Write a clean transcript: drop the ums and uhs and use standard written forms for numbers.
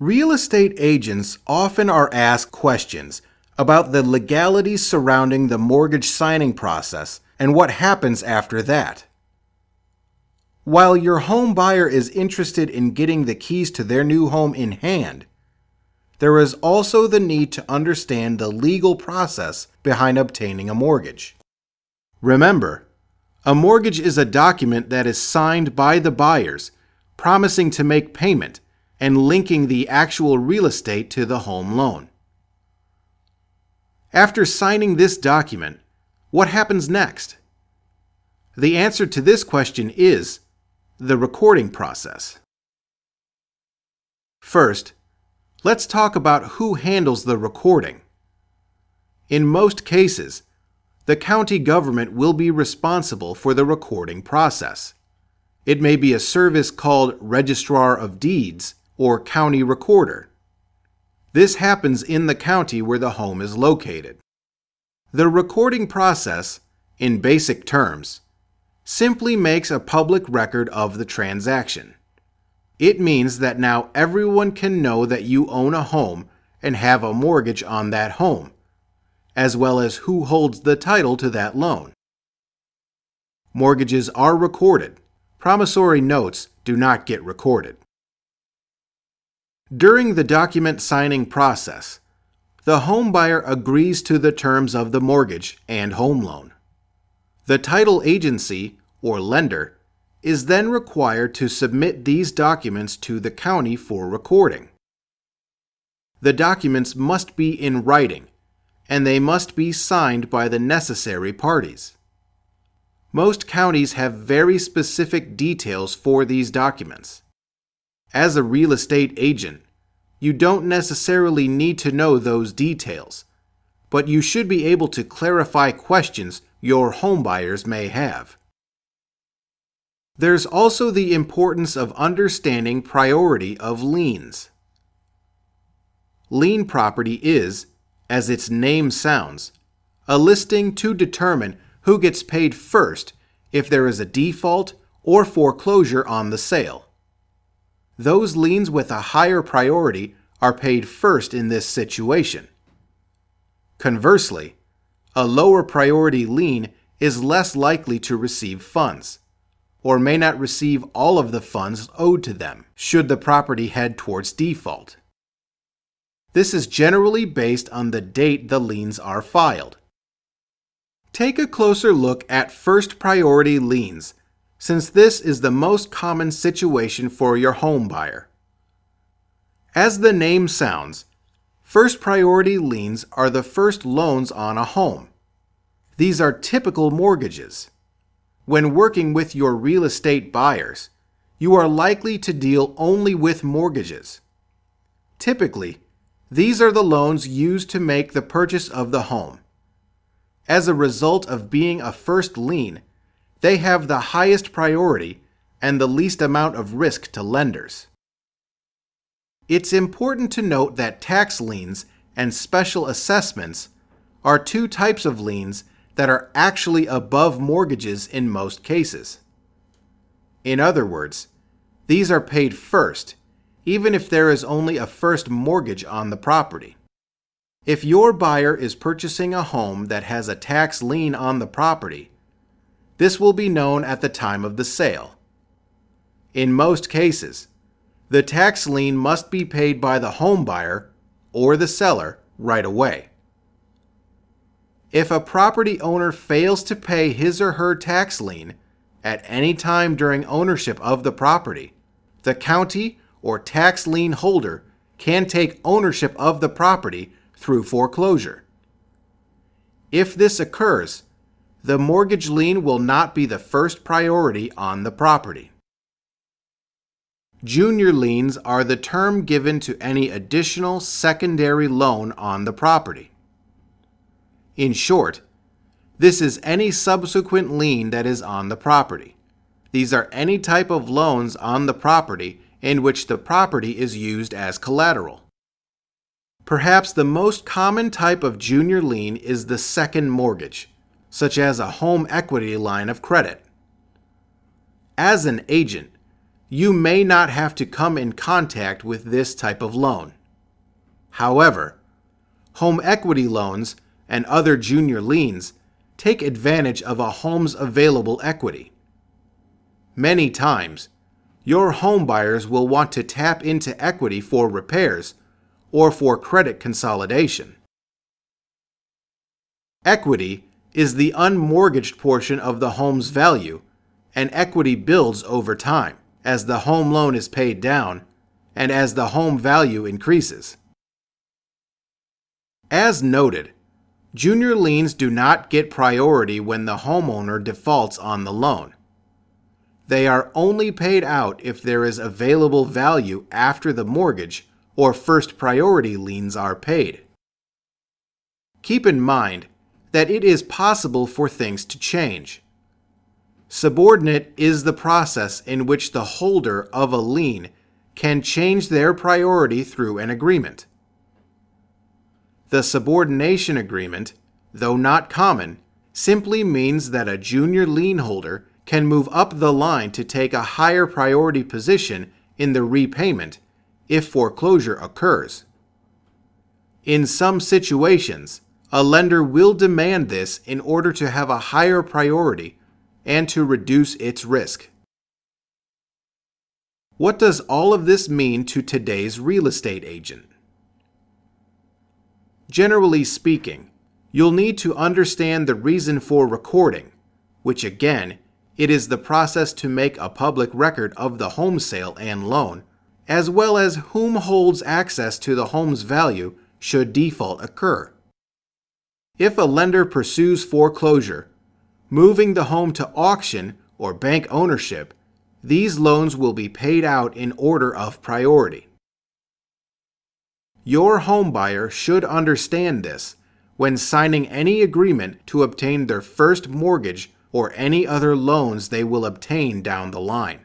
Real estate agents often are asked questions about the legalities surrounding the mortgage signing process and what happens after that. While your home buyer is interested in getting the keys to their new home in hand, there is also the need to understand the legal process behind obtaining a mortgage. Remember, a mortgage is a document that is signed by the buyers, promising to make payment and linking the actual real estate to the home loan. After signing this document, what happens next? The answer to this question is the recording process. First, let's talk about who handles the recording. In most cases, the county government will be responsible for the recording process. It may be a service called Registrar of Deeds or County Recorder. This happens in the county where the home is located. The recording process, in basic terms, simply makes a public record of the transaction. It means that now everyone can know that you own a home and have a mortgage on that home, as well as who holds the title to that loan. Mortgages are recorded. Promissory notes do not get recorded. During the document signing process, the home buyer agrees to the terms of the mortgage and home loan. The title agency, or lender, is then required to submit these documents to the county for recording. The documents must be in writing, and they must be signed by the necessary parties. Most counties have very specific details for these documents. As a real estate agent, you don't necessarily need to know those details, but you should be able to clarify questions your homebuyers may have. There's also the importance of understanding priority of liens. Lien property is, as its name sounds, a listing to determine who gets paid first if there is a default or foreclosure on the sale. Those liens with a higher priority are paid first in this situation. Conversely, a lower priority lien is less likely to receive funds, or may not receive all of the funds owed to them should the property head towards default. This is generally based on the date the liens are filed. Take a closer look at first priority liens, since this is the most common situation for your home buyer. As the name sounds, first priority liens are the first loans on a home. These are typical mortgages. When working with your real estate buyers, you are likely to deal only with mortgages. Typically, these are the loans used to make the purchase of the home. As a result of being a first lien, they have the highest priority and the least amount of risk to lenders. It's important to note that tax liens and special assessments are two types of liens that are actually above mortgages in most cases. In other words, these are paid first, even if there is only a first mortgage on the property. If your buyer is purchasing a home that has a tax lien on the property, this will be known at the time of the sale. In most cases, the tax lien must be paid by the home buyer or the seller right away. If a property owner fails to pay his or her tax lien at any time during ownership of the property, the county or tax lien holder can take ownership of the property through foreclosure. If this occurs, the mortgage lien will not be the first priority on the property. Junior liens are the term given to any additional secondary loan on the property. In short, this is any subsequent lien that is on the property. These are any type of loans on the property in which the property is used as collateral. Perhaps the most common type of junior lien is the second mortgage, such as a home equity line of credit. As an agent, you may not have to come in contact with this type of loan. However, home equity loans and other junior liens take advantage of a home's available equity. Many times, your home buyers will want to tap into equity for repairs or for credit consolidation. Equity is the unmortgaged portion of the home's value, and equity builds over time as the home loan is paid down and as the home value increases. As noted, junior liens do not get priority when the homeowner defaults on the loan. They are only paid out if there is available value after the mortgage or first priority liens are paid. Keep in mind that it is possible for things to change. Subordinate is the process in which the holder of a lien can change their priority through an agreement. The subordination agreement, though not common, simply means that a junior lien holder can move up the line to take a higher priority position in the repayment if foreclosure occurs. In some situations, a lender will demand this in order to have a higher priority and to reduce its risk. What does all of this mean to today's real estate agent? Generally speaking, you'll need to understand the reason for recording, which again, it is the process to make a public record of the home sale and loan, as well as whom holds access to the home's value should default occur. If a lender pursues foreclosure, moving the home to auction or bank ownership, these loans will be paid out in order of priority. Your home buyer should understand this when signing any agreement to obtain their first mortgage or any other loans they will obtain down the line.